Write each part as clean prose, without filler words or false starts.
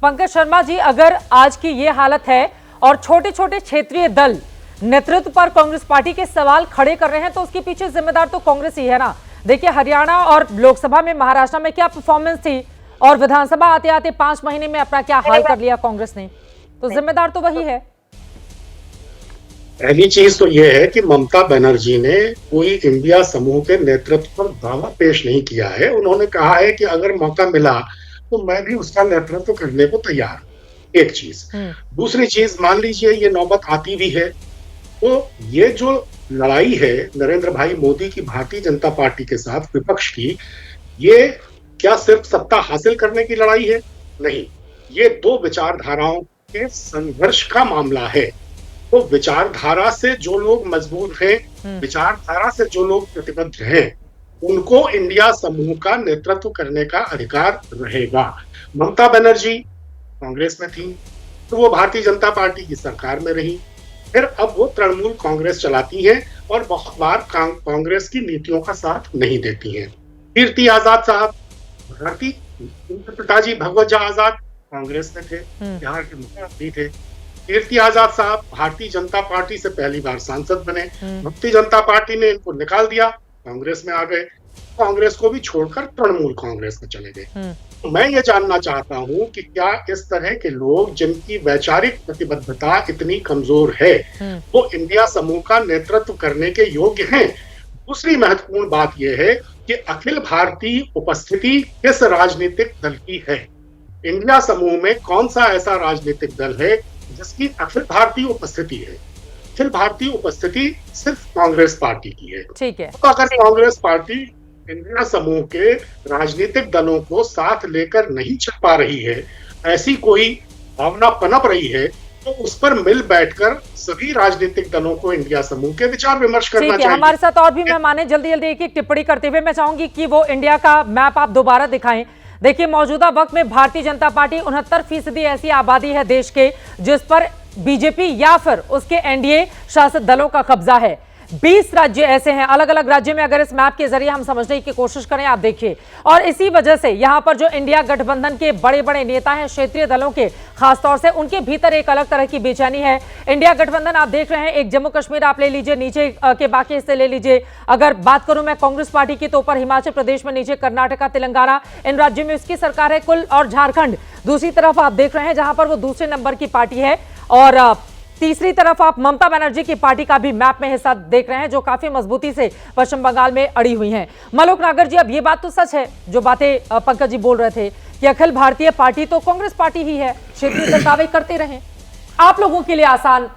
पंकज शर्मा जी, अगर आज की ये हालत है और छोटे छोटे क्षेत्रीय दल नेतृत्व पर कांग्रेस पार्टी के सवाल खड़े कर रहे हैं, तो उसके पीछे जिम्मेदार तो कांग्रेस ही है ना। देखिए, हरियाणा और लोकसभा में, महाराष्ट्र में क्या परफॉर्मेंस थी, और विधानसभा आते आते 5 महीने में अपना क्या हाल कर लिया कांग्रेस ने, तो जिम्मेदार तो वही है। पहली चीज तो यह है कि ममता बनर्जी ने कोई इंडिया समूह के नेतृत्व पर दावा पेश नहीं किया है। उन्होंने कहा है कि अगर मौका मिला तो मैं भी उसका नेतृत्व करने को तैयार हूं। एक चीज। दूसरी चीज, मान लीजिए ये नौबत आती भी है तो ये जो लड़ाई है नरेंद्र भाई मोदी की भारतीय जनता पार्टी के साथ विपक्ष की, ये क्या सिर्फ सत्ता हासिल करने की लड़ाई है? नहीं, ये दो विचारधाराओं के संघर्ष का मामला है। तो विचारधारा से जो लोग मजबूत हैं, विचारधारा से जो लोग प्रतिबद्ध हैं, उनको इंडिया समूह का नेतृत्व करने का अधिकार रहेगा। ममता बनर्जी कांग्रेस में थी तो वो भारतीय जनता पार्टी की सरकार में रही, फिर अब वो तृणमूल कांग्रेस चलाती हैं और बहुत बार कांग्रेस की नीतियों का साथ नहीं देती हैं। कीर्ति आजाद साहब, भारती पिताजी भगवत झा आजाद कांग्रेस में थे, बिहार के मुख्यमंत्री थे। कीर्ति आजाद साहब भारतीय जनता पार्टी से पहली बार सांसद बने, भारतीय जनता पार्टी ने इनको निकाल दिया, कांग्रेस में आ गए, कांग्रेस को भी छोड़कर तृणमूल कांग्रेस में चले गए। तो मैं ये जानना चाहता हूं कि क्या इस तरह के लोग जिनकी वैचारिक प्रतिबद्धता इतनी कमजोर है वो इंडिया समूह का नेतृत्व करने के योग्य हैं? दूसरी महत्वपूर्ण बात यह है कि अखिल भारतीय उपस्थिति किस राजनीतिक दल की है? इंडिया समूह में कौन सा ऐसा राजनीतिक दल है जिसकी अखिल भारतीय उपस्थिति है? अखिल भारतीय उपस्थिति सिर्फ कांग्रेस पार्टी की है। ठीक है। तो अगर कांग्रेस पार्टी इंडिया समूह के राजनीतिक दलों को साथ लेकर नहीं चल पा रही है, ऐसी कोई भावना पनप रही है, तो उस पर मिल बैठकर सभी राजनीतिक दलों को इंडिया समूह के विचार विमर्श करना चाहिए। हमारे साथ और भी मेहमान हैं, जल्दी जल्दी एक एक टिप्पणी करते हुए मैं चाहूंगी कि वो इंडिया का मैप आप दोबारा दिखाएं। देखिए, मौजूदा वक्त में भारतीय जनता पार्टी 69% ऐसी आबादी है देश के जिस पर बीजेपी या फिर उसके एनडीए शासित दलों का कब्जा है। 20 राज्य ऐसे हैं, अलग अलग राज्यों में, अगर इस मैप के जरिए हम समझने की कोशिश करें, आप देखिए। और इसी वजह से यहां पर जो इंडिया गठबंधन के बड़े बड़े नेता हैं, क्षेत्रीय दलों के खासतौर से, उनके भीतर एक अलग तरह की बेचैनी है। इंडिया गठबंधन आप देख रहे हैं, एक जम्मू कश्मीर आप ले लीजिए, नीचे के बाकी हिस्से ले लीजिए। अगर बात करूं मैं कांग्रेस पार्टी की, तो ऊपर हिमाचल प्रदेश में, नीचे कर्नाटका, तेलंगाना, इन राज्यों में उसकी सरकार है कुल, और झारखंड दूसरी तरफ आप देख रहे हैं जहां पर वो दूसरे नंबर की पार्टी है। और तीसरी तरफ आप ममता बनर्जी की पार्टी का भी मैप में हिस्सा देख रहे हैं जो काफी मजबूती से पश्चिम बंगाल में अड़ी हुई हैं। मलोक नागर जी, अब ये बात तो सच है जो बातें पंकज जी बोल रहे थे कि अखिल भारतीय पार्टी तो कांग्रेस पार्टी ही है, क्षेत्रीय दल दावे करते रहे। आप लोगों के लिए आसान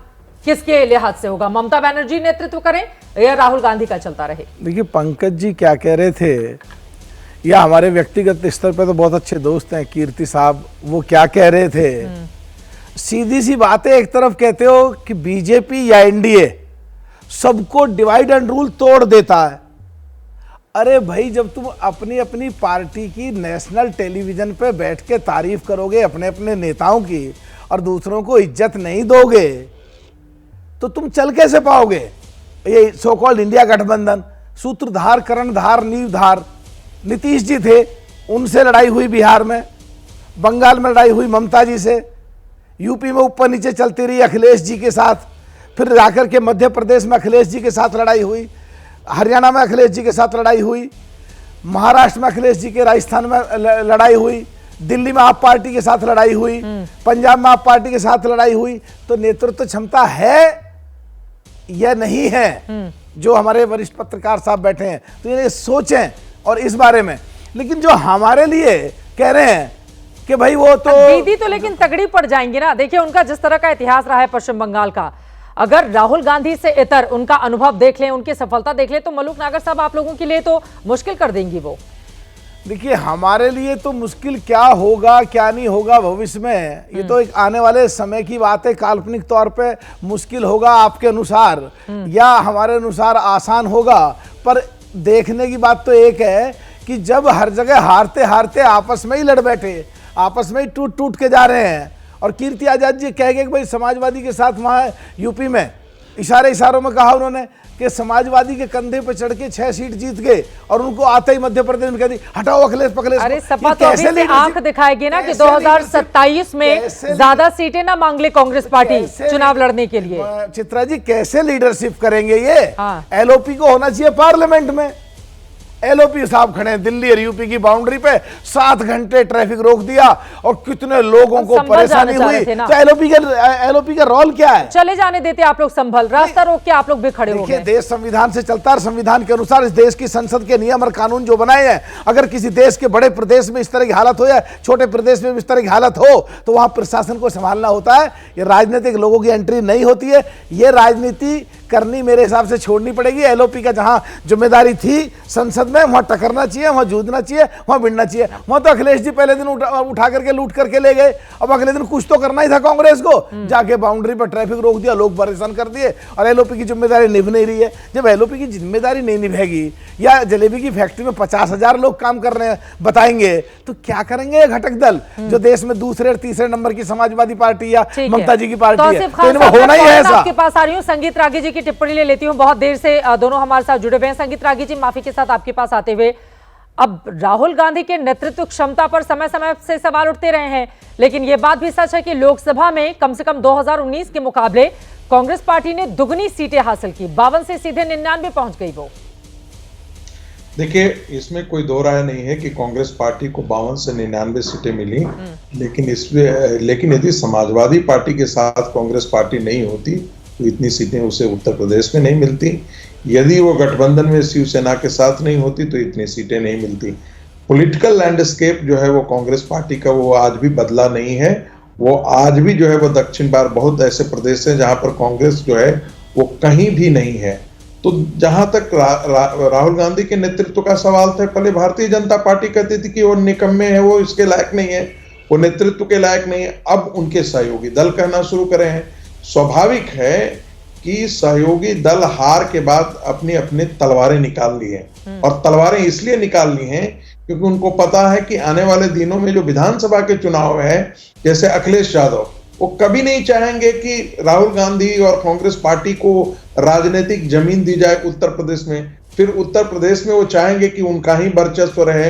किसके लिहाज से होगा, ममता बनर्जी नेतृत्व करें या राहुल गांधी का चलता रहे? देखिए, पंकज जी क्या कह रहे थे, या हमारे व्यक्तिगत स्तर पर तो बहुत अच्छे दोस्त हैं कीर्ति साहब, वो क्या कह रहे थे, सीधी सी बात है। एक तरफ कहते हो कि बीजेपी या एनडीए सबको डिवाइड एंड रूल तोड़ देता है। अरे भाई, जब तुम अपनी अपनी पार्टी की नेशनल टेलीविजन पे बैठ के तारीफ करोगे अपने अपने नेताओं की और दूसरों को इज्जत नहीं दोगे तो तुम चल कैसे पाओगे? ये सो कॉल्ड इंडिया गठबंधन, सूत्रधार, कर्णधार, नींवधार नीतीश जी थे, उनसे लड़ाई हुई बिहार में, बंगाल में लड़ाई हुई ममता जी से, यूपी में ऊपर नीचे चलती रही अखिलेश जी के साथ, फिर जाकर के मध्य प्रदेश में अखिलेश जी के साथ लड़ाई हुई, हरियाणा में अखिलेश जी के साथ लड़ाई हुई, महाराष्ट्र में अखिलेश जी के राजस्थान में लड़ाई हुई, दिल्ली में आप पार्टी के साथ लड़ाई हुई, पंजाब में आप पार्टी के साथ लड़ाई हुई। तो नेतृत्व क्षमता है या नहीं है? जो हमारे वरिष्ठ पत्रकार साहब बैठे हैं तो ये सोचें और इस बारे में। लेकिन जो हमारे लिए कह रहे हैं कि भाई वो तो दीदी तो लेकिन तगड़ी पड़ जाएंगे ना। देखिए, उनका जिस तरह का इतिहास रहा है पश्चिम बंगाल का, अगर राहुल गांधी से इतर उनका अनुभव देख लें, उनकी सफलता देख लें, तो मलूक नागर साहब आप लोगों के लिए तो मुश्किल कर देंगी वो। देखिए, हमारे लिए तो मुश्किल क्या होगा क्या नहीं होगा भविष्य में, ये तो एक आने वाले समय की बात है। काल्पनिक तौर पे मुश्किल होगा आपके अनुसार या हमारे अनुसार आसान होगा, पर देखने की बात तो एक है कि जब हर जगह हारते हारते आपस में ही लड़ बैठे, आपस में ही टूट टूट के जा रहे हैं। और कीर्ति आजाद जी कह गए कि भाई समाजवादी के साथ वहाँ यूपी में इशारों में कहा उन्होंने कि समाजवादी के कंधे पे चढ़ के 6 सीट जीत गए और उनको आते ही मध्य प्रदेश में कह दी हटाओ अखिलेश पखलेश। अरे सपा तो अभी से आंख दिखाएगी ना कि 2027 में ज्यादा सीटें ना मांग ले कांग्रेस पार्टी चुनाव लड़ने के लिए। चित्रा जी कैसे लीडरशिप करेंगे ये? हाँ। एलओपी को होना चाहिए पार्लियामेंट में। एलओपी साहब खड़े हैं दिल्ली और यूपी की बाउंड्री पे, 7 घंटे ट्रैफिक रोक दिया और कितने लोगों को परेशानी हुई। तो एलओपी का रोल क्या है? चले जाने देते आप लोग संभल, रास्ता रोक के आप लोग भी खड़े हो गए। देश संविधान से चलता है, संविधान के अनुसार इस देश की संसद के नियम और कानून जो बनाए हैं, अगर किसी देश के बड़े प्रदेश में इस तरह की हालत हो या छोटे प्रदेश में इस तरह की हालत हो तो वहां प्रशासन को संभालना होता है। ये राजनीतिक लोगों की एंट्री नहीं होती है। ये राजनीति करनी मेरे हिसाब से छोड़नी पड़ेगी। एलओपी का जहां जिम्मेदारी थी संसद में, वहां टकरना चाहिए, वहां जूझना चाहिए, वहां भिड़ना चाहिए। वहां तो अखिलेश जी पहले दिन उठा करके लूट करके ले गए। अब अगले दिन कुछ तो करना ही था कांग्रेस को, जाके बाउंड्री पर ट्रैफिक रोक दिया, लोग परेशान कर दिए और एलओपी की जिम्मेदारी निभ नहीं रही है। जब एलओपी की जिम्मेदारी नहीं निभेगी या जलेबी की फैक्ट्री में 50,000 लोग काम कर रहे हैं बताएंगे तो क्या करेंगे ये घटक दल जो देश में दूसरे और तीसरे नंबर की समाजवादी पार्टी या ममता जी की पार्टी है? तो इनमें होना ही है ऐसा। आपके पास आ रही हूँ, संगीत रागी जी की टिप्पणी ले लेती हूँ। बहुत देर से दोनों हमारे साथ जुड़े हुए हैं। संगीत रागी जी, माफी के साथ आपके पास आते हुए, अब राहुल गांधी के नेतृत्व क्षमता पर समय समय से सवाल उठते रहे हैं, लेकिन यह बात भी सच है कि लोकसभा में कम से कम 2019 के मुकाबले कांग्रेस पार्टी ने दुगनी सीटें हासिल की, 52 से सीधे 99 पहुंच गई वो। देखिए, इसमें कोई दो राय नहीं है कि कांग्रेस पार्टी को 52 से 99 सीटें मिली, लेकिन यदि समाजवादी पार्टी के साथ कांग्रेस पार्टी नहीं होती तो इतनी सीटें उसे उत्तर प्रदेश में नहीं मिलती। यदि वो गठबंधन में शिवसेना के साथ नहीं होती तो इतनी सीटें नहीं मिलती। पॉलिटिकल लैंडस्केप जो है वो कांग्रेस पार्टी का वो आज भी बदला नहीं है। वो आज भी जो है वो दक्षिण भारत बहुत ऐसे प्रदेश हैं जहां पर कांग्रेस जो है वो कहीं भी नहीं है। तो जहां तक राहुल गांधी के नेतृत्व का सवाल था, पहले भारतीय जनता पार्टी कहती थी कि वो निकम्मे है, वो इसके लायक नहीं है, वो नेतृत्व के लायक नहीं है। अब उनके सहयोगी दल कहना शुरू करे हैं। स्वाभाविक है कि सहयोगी दल हार के बाद अपनी अपनी तलवारें निकाल ली हैं, और तलवारें इसलिए निकाल ली हैं क्योंकि उनको पता है कि आने वाले दिनों में जो विधानसभा के चुनाव है, जैसे अखिलेश यादव, वो कभी नहीं चाहेंगे कि राहुल गांधी और कांग्रेस पार्टी को राजनीतिक जमीन दी जाए उत्तर प्रदेश में। फिर उत्तर प्रदेश में वो चाहेंगे कि उनका ही वर्चस्व रहे,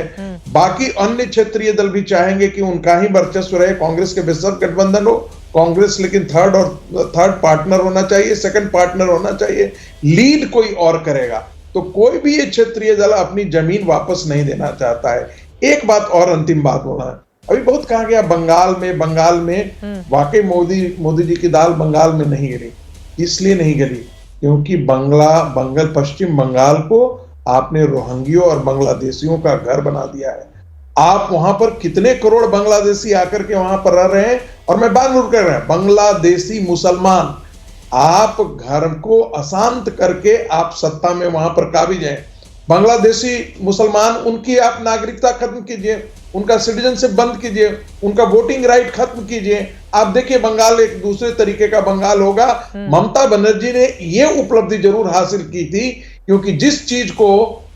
बाकी अन्य क्षेत्रीय दल भी चाहेंगे कि उनका ही वर्चस्व रहे। कांग्रेस के बेशक गठबंधन हो, कांग्रेस लेकिन थर्ड पार्टनर होना चाहिए, सेकंड पार्टनर होना चाहिए, लीड कोई और करेगा। तो कोई भी ये क्षेत्रीय दल अपनी जमीन वापस नहीं देना चाहता है। एक बात और अंतिम बात होना है, अभी बहुत कहा गया बंगाल में वाकई मोदी जी की दाल बंगाल में नहीं गिरी। इसलिए नहीं गिरी क्योंकि पश्चिम बंगाल को आपने रोहिंग्यों और बांग्लादेशियों का घर बना दिया है। आप वहां पर कितने करोड़ बांग्लादेशी आकर के वहां पर रह रहे हैं, और मैं बात नोट कर रहा हूं, बांग्लादेशी मुसलमान, आप घर को अशांत करके आप सत्ता में वहां पर काबिज हैं। बांग्लादेशी मुसलमान, उनकी आप नागरिकता खत्म कीजिए, उनका सिटीजनशिप बंद कीजिए, उनका वोटिंग राइट खत्म कीजिए। आप देखिए बंगाल एक दूसरे तरीके का बंगाल होगा। ममता बनर्जी ने यह उपलब्धि जरूर हासिल की थी क्योंकि जिस चीज को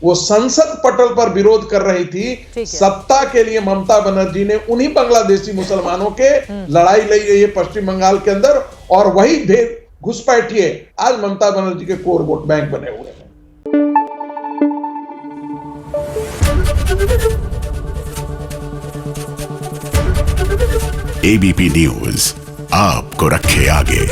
वो संसद पटल पर विरोध कर रही थी, सत्ता के लिए ममता बनर्जी ने उन्हीं बांग्लादेशी मुसलमानों के लड़ाई लड़ी रही है पश्चिम बंगाल के अंदर, और वही भेद घुसपैठिए आज ममता बनर्जी के कोर वोट बैंक बने हुए हैं। एबीपी न्यूज आपको रखे आगे।